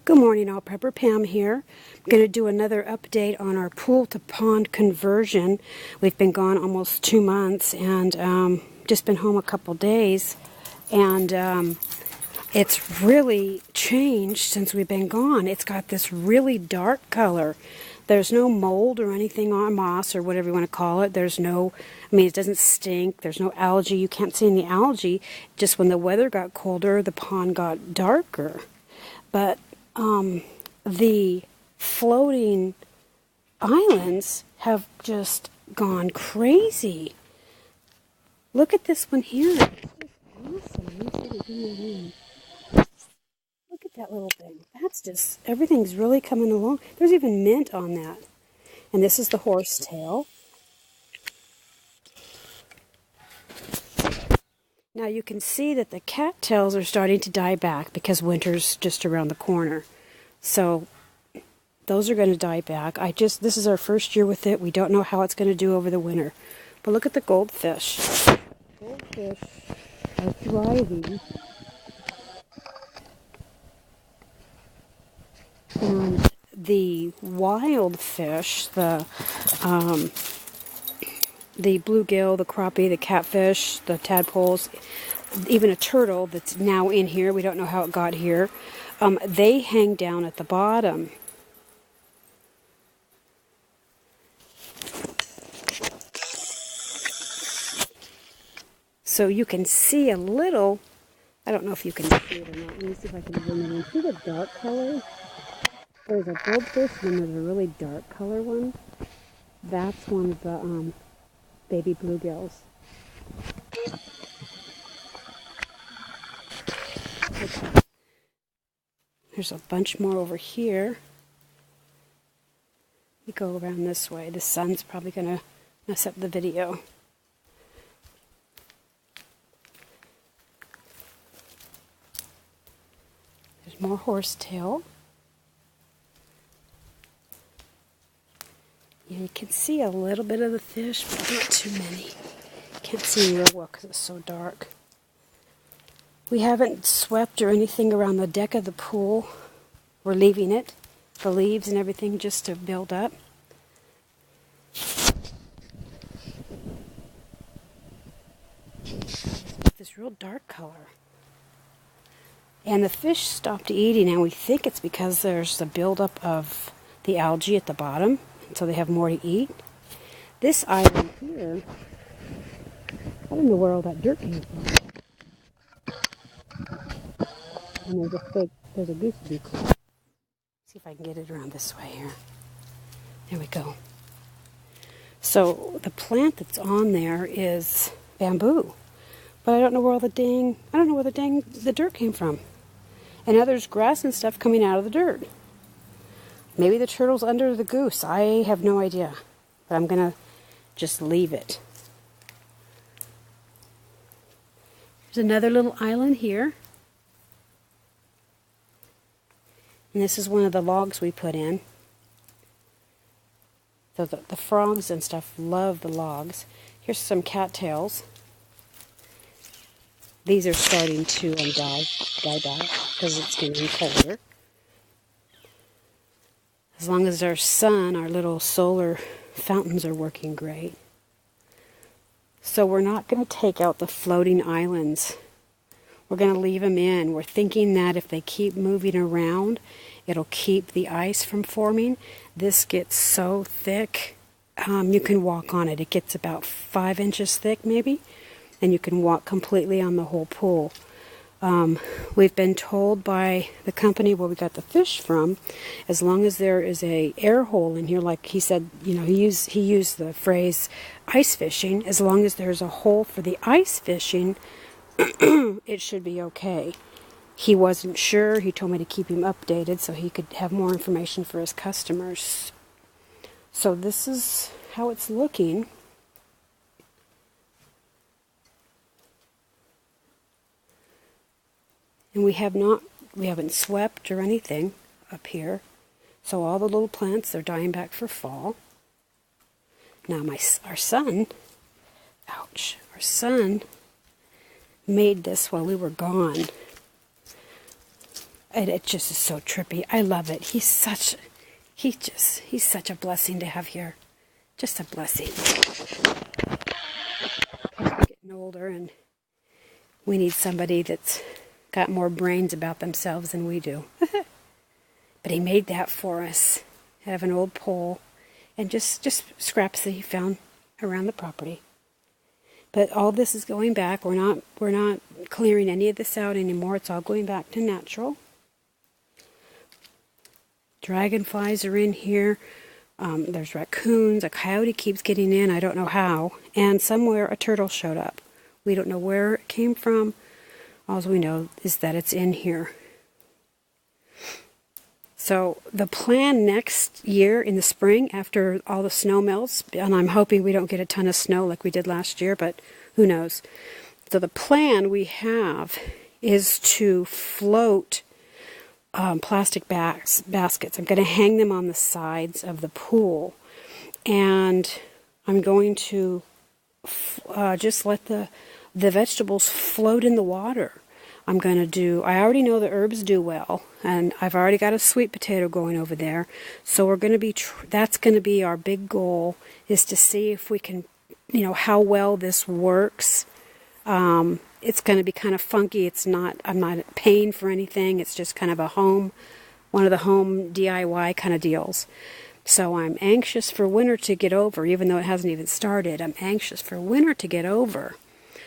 Good morning, all. Prepper Pam here. I'm going to do another update on our pool to pond conversion. We've been gone almost 2 months and just been home a couple days, and it's really changed since we've been gone. It's got this really dark color. There's no mold or anything on moss or whatever you want to call it. There's no, it doesn't stink. There's no algae. You can't see any algae. Just when the weather got colder, the pond got darker. But the floating islands have just gone crazy. Look at this one here. It's awesome. Look at that little thing. That's just, everything's really coming along. There's even mint on that. And this is the horsetail. Now you can see that the cattails are starting to die back because winter's just around the corner. So those are going to die back. This is our first year with it. We don't know how it's going to do over the winter. But look at the goldfish. Goldfish are thriving. And the wild fish, the bluegill, the crappie, the catfish, the tadpoles, even a turtle that's now in here, we don't know how it got here, they hang down at the bottom. So you can see a little, I don't know if you can see it or not. Let me see if I can zoom in. See the dark color? There's a goldfish and then there's a really dark color one. That's one of the baby bluegills. Okay. There's a bunch more over here. We go around this way. The sun's probably going to mess up the video. There's more horsetail. Yeah, you can see a little bit of the fish, but not too many. Can't see real well because it's so dark. We haven't swept or anything around the deck of the pool. We're leaving it, the leaves and everything, just to build up. This real dark color. And the fish stopped eating, and we think it's because there's the buildup of the algae at the bottom, so they have more to eat. This island here, I don't know where all that dirt came from. And there's a goose beak. See if I can get it around this way here. There we go. So the plant that's on there is bamboo, but I don't know where the dirt came from. And now there's grass and stuff coming out of the dirt. Maybe the turtle's under the goose. I have no idea. But I'm going to just leave it. There's another little island here. And this is one of the logs we put in. So the frogs and stuff love the logs. Here's some cattails. These are starting to die because it's getting colder. As long as our sun, our little solar fountains are working great. So we're not going to take out the floating islands. We're going to leave them in. We're thinking that if they keep moving around, it'll keep the ice from forming. This gets so thick, you can walk on it. It gets about 5 inches thick maybe, and you can walk completely on the whole pool. We've been told by the company where we got the fish from, as long as there is a air hole in here, like he said, he used the phrase ice fishing, as long as there's a hole for the ice fishing, it should be okay. He wasn't sure. He told me to keep him updated so he could have more information for his customers. So this is how it's looking. And we haven't swept or anything up here. So all the little plants, they're dying back for fall. Now our son made this while we were gone. And it just is so trippy. I love it. He's such a blessing to have here. Just a blessing. He's getting older, and we need somebody that's got more brains about themselves than we do. But he made that for us out of an old pole and just scraps that he found around the property. But all this is going back. We're not clearing any of this out anymore. It's all going back to natural. Dragonflies are in here. There's raccoons. A coyote keeps getting in. I don't know how. And somewhere a turtle showed up. We don't know where it came from. All we know is that it's in here. So the plan next year in the spring, after all the snow melts, and I'm hoping we don't get a ton of snow like we did last year, but who knows. So the plan we have is to float plastic baskets. I'm going to hang them on the sides of the pool, and I'm going to just let the vegetables float in the water. I already know the herbs do well, and I've already got a sweet potato going over there. So we're going to be, that's going to be our big goal, is to see if we can, how well this works. It's going to be kind of funky. I'm not paying for anything. It's just kind of one of the home DIY kind of deals. So I'm anxious for winter to get over, even though it hasn't even started. I'm anxious for winter to get over,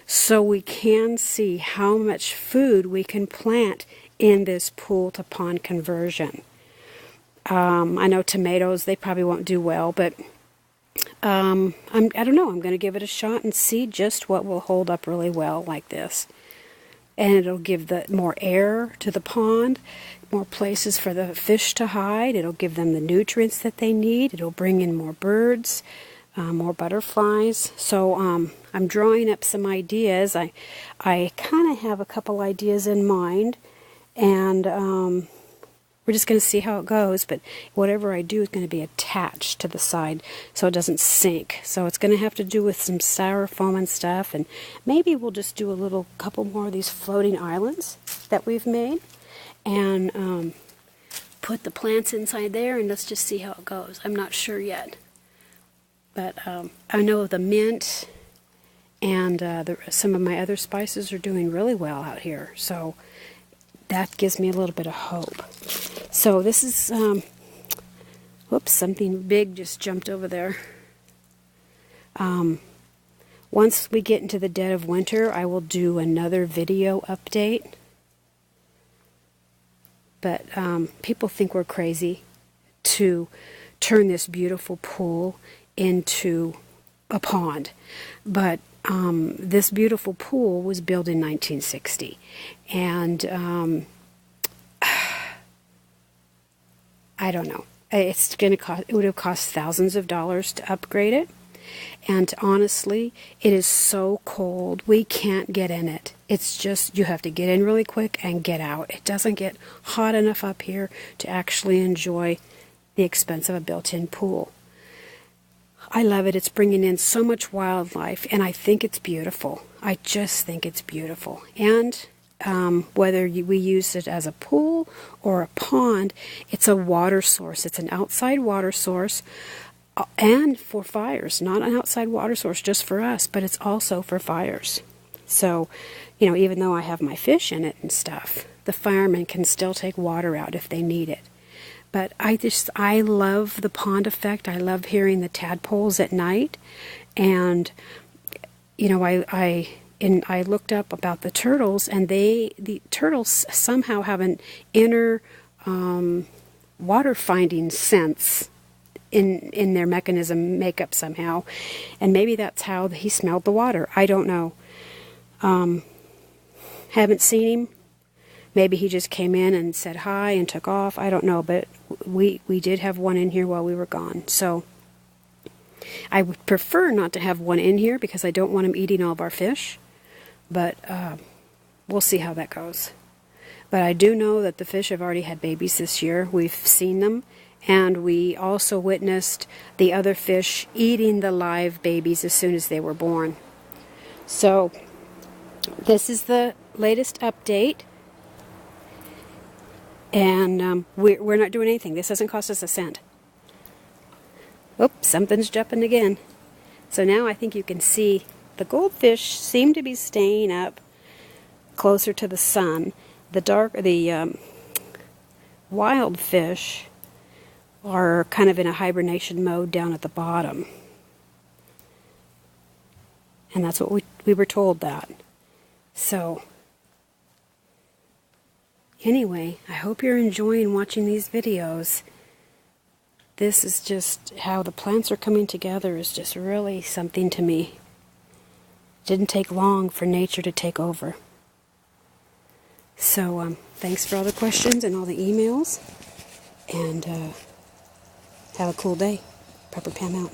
so we can see how much food we can plant in this pool to pond conversion. I know tomatoes, they probably won't do well, but I don't know. I'm going to give it a shot and see just what will hold up really well like this. And it'll give more air to the pond, more places for the fish to hide. It'll give them the nutrients that they need. It'll bring in more birds. More butterflies. So I'm drawing up some ideas. I kind of have a couple ideas in mind, and we're just going to see how it goes. But whatever I do is going to be attached to the side so it doesn't sink. So it's going to have to do with some styrofoam and stuff, and maybe we'll just do a couple more of these floating islands that we've made, and put the plants inside there, and let's just see how it goes. I'm not sure yet. But I know the mint and some of my other spices are doing really well out here. So that gives me a little bit of hope. So this is, whoops, something big just jumped over there. Once we get into the dead of winter, I will do another video update. But people think we're crazy to turn this beautiful pool into a pond, but this beautiful pool was built in 1960, and I don't know. It's going to cost. It would have cost thousands of dollars to upgrade it, and honestly, it is so cold we can't get in it. It's just you have to get in really quick and get out. It doesn't get hot enough up here to actually enjoy the expense of a built-in pool. I love it. It's bringing in so much wildlife, and I think it's beautiful. I just think it's beautiful. And whether we use it as a pool or a pond, it's a water source. It's an outside water source, and for fires. Not an outside water source just for us, but it's also for fires. So, even though I have my fish in it and stuff, the firemen can still take water out if they need it. But I love the pond effect. I love hearing the tadpoles at night. And, I looked up about the turtles, and the turtles somehow have an inner water finding sense in their mechanism makeup somehow. And maybe that's how he smelled the water. I don't know. Haven't seen him. Maybe he just came in and said hi and took off. I don't know, but we did have one in here while we were gone. So I would prefer not to have one in here because I don't want him eating all of our fish. But we'll see how that goes. But I do know that the fish have already had babies this year. We've seen them. And we also witnessed the other fish eating the live babies as soon as they were born. So this is the latest update. And we're not doing anything. This doesn't cost us a cent. Oops, something's jumping again. So now I think you can see the goldfish seem to be staying up closer to the sun. The wild fish are kind of in a hibernation mode down at the bottom. And that's what we were told that. So, anyway, I hope you're enjoying watching these videos. This is just how the plants are coming together is just really something to me. It didn't take long for nature to take over. So, thanks for all the questions and all the emails. And have a cool day. Pepper Pam out.